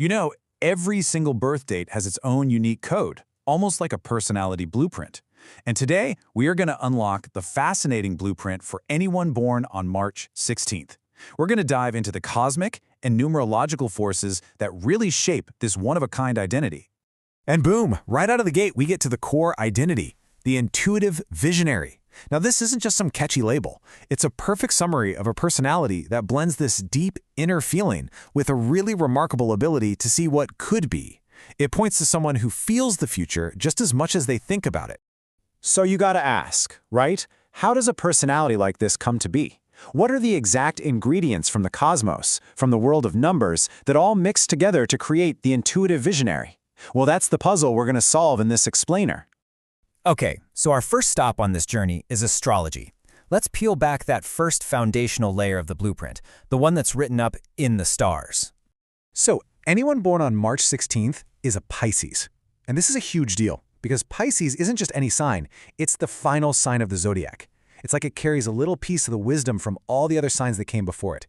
You know, every single birth date has its own unique code, almost like a personality blueprint. And today, we are going to unlock the fascinating blueprint for anyone born on March 16th. We're going to dive into the cosmic and numerological forces that really shape this one-of-a-kind identity. And boom, right out of the gate, we get to the core identity, the intuitive visionary. Now, this isn't just some catchy label. It's a perfect summary of a personality that blends this deep inner feeling with a really remarkable ability to see what could be. It points to someone who feels the future just as much as they think about it. So you gotta ask, right? How does a personality like this come to be? What are the exact ingredients from the cosmos, from the world of numbers, that all mix together to create the intuitive visionary? Well, that's the puzzle we're gonna solve in this explainer. Okay, so our first stop on this journey is astrology. Let's peel back that first foundational layer of the blueprint, the one that's written up in the stars. So, anyone born on March 16th is a Pisces. And this is a huge deal, because Pisces isn't just any sign, it's the final sign of the Zodiac. It's like it carries a little piece of the wisdom from all the other signs that came before it.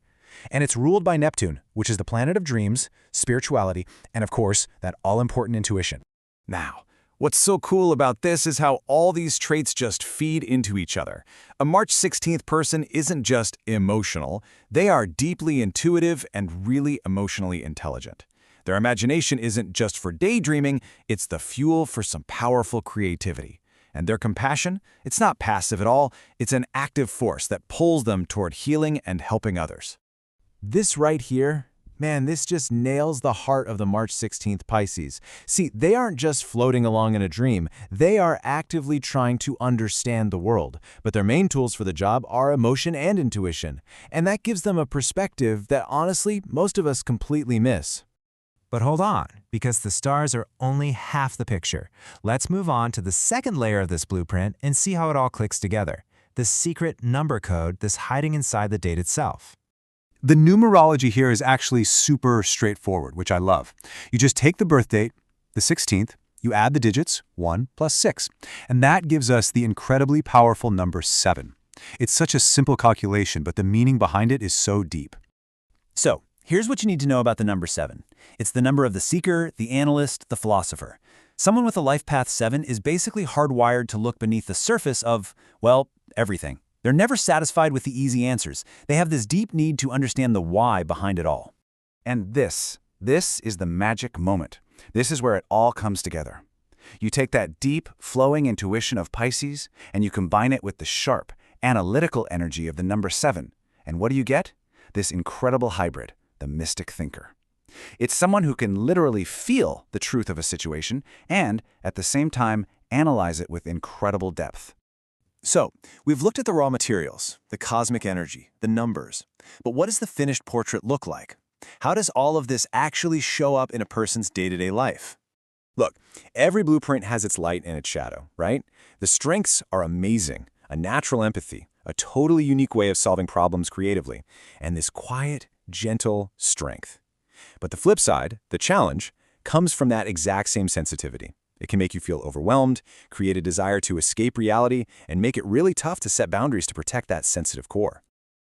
And it's ruled by Neptune, which is the planet of dreams, spirituality, and of course, that all-important intuition. Now, what's so cool about this is how all these traits just feed into each other. A March 16th person isn't just emotional, they are deeply intuitive and really emotionally intelligent. Their imagination isn't just for daydreaming, it's the fuel for some powerful creativity. And their compassion, it's not passive at all, it's an active force that pulls them toward healing and helping others. This right here, man, this just nails the heart of the March 16th Pisces. See, they aren't just floating along in a dream, they are actively trying to understand the world. But their main tools for the job are emotion and intuition. And that gives them a perspective that honestly, most of us completely miss. But hold on, because the stars are only half the picture. Let's move on to the second layer of this blueprint and see how it all clicks together. The secret number code that's hiding inside the date itself. The numerology here is actually super straightforward, which I love. You just take the birth date, the 16th, you add the digits, 1 plus 6, and that gives us the incredibly powerful number 7. It's such a simple calculation, but the meaning behind it is so deep. So, here's what you need to know about the number 7. It's the number of the seeker, the analyst, the philosopher. Someone with a life path 7 is basically hardwired to look beneath the surface of, well, everything. They're never satisfied with the easy answers. They have this deep need to understand the why behind it all. And this is the magic moment. This is where it all comes together. You take that deep, flowing intuition of Pisces, and you combine it with the sharp, analytical energy of the number 7. And what do you get? This incredible hybrid, the mystic thinker. It's someone who can literally feel the truth of a situation and, at the same time, analyze it with incredible depth. So, we've looked at the raw materials, the cosmic energy, the numbers. But what does the finished portrait look like? How does all of this actually show up in a person's day-to-day life? Look, every blueprint has its light and its shadow, right? The strengths are amazing, a natural empathy, a totally unique way of solving problems creatively, and this quiet, gentle strength. But the flip side, the challenge, comes from that exact same sensitivity. It can make you feel overwhelmed, create a desire to escape reality, and make it really tough to set boundaries to protect that sensitive core.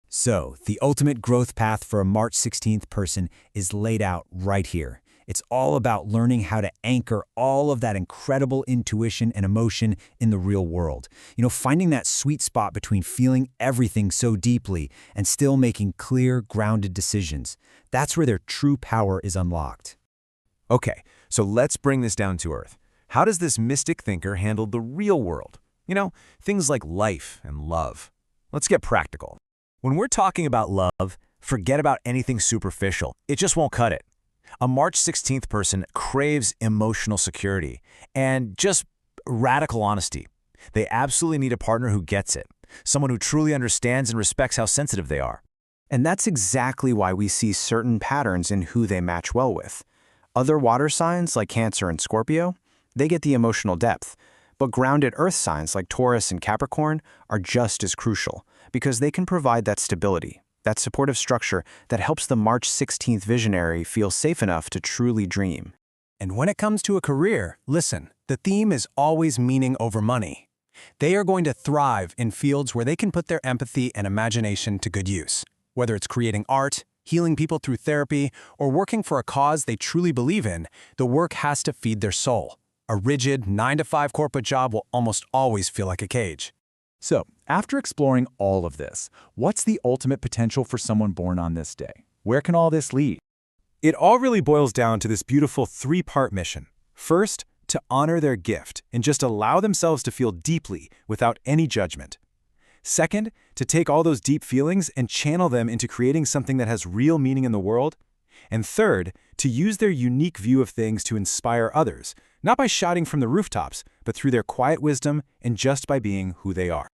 So, the ultimate growth path for a March 16th person is laid out right here. It's all about learning how to anchor all of that incredible intuition and emotion in the real world. Finding that sweet spot between feeling everything so deeply and still making clear, grounded decisions. That's where their true power is unlocked. Okay, so let's bring this down to earth. How does this mystic thinker handle the real world? Things like life and love. Let's get practical. When we're talking about love, forget about anything superficial. It just won't cut it. A March 16th person craves emotional security and just radical honesty. They absolutely need a partner who gets it, someone who truly understands and respects how sensitive they are. And that's exactly why we see certain patterns in who they match well with. Other water signs like Cancer and Scorpio, they get the emotional depth, but grounded earth signs like Taurus and Capricorn are just as crucial because they can provide that stability, that supportive structure that helps the March 16th visionary feel safe enough to truly dream. And when it comes to a career, listen, the theme is always meaning over money. They are going to thrive in fields where they can put their empathy and imagination to good use, whether it's creating art, healing people through therapy, or working for a cause they truly believe in, the work has to feed their soul. A rigid 9-to-5 corporate job will almost always feel like a cage. So, after exploring all of this, what's the ultimate potential for someone born on this day? Where can all this lead? It all really boils down to this beautiful three-part mission. First, to honor their gift and just allow themselves to feel deeply without any judgment. Second, to take all those deep feelings and channel them into creating something that has real meaning in the world. And third, to use their unique view of things to inspire others, not by shouting from the rooftops, but through their quiet wisdom and just by being who they are.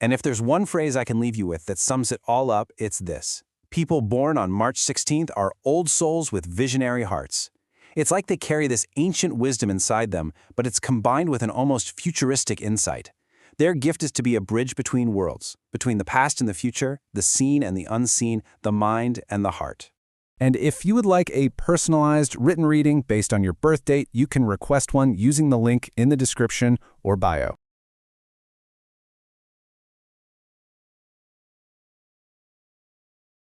And if there's one phrase I can leave you with that sums it all up, it's this. People born on March 16th are old souls with visionary hearts. It's like they carry this ancient wisdom inside them, but it's combined with an almost futuristic insight. Their gift is to be a bridge between worlds, between the past and the future, the seen and the unseen, the mind and the heart. And if you would like a personalized written reading based on your birth date, you can request one using the link in the description or bio.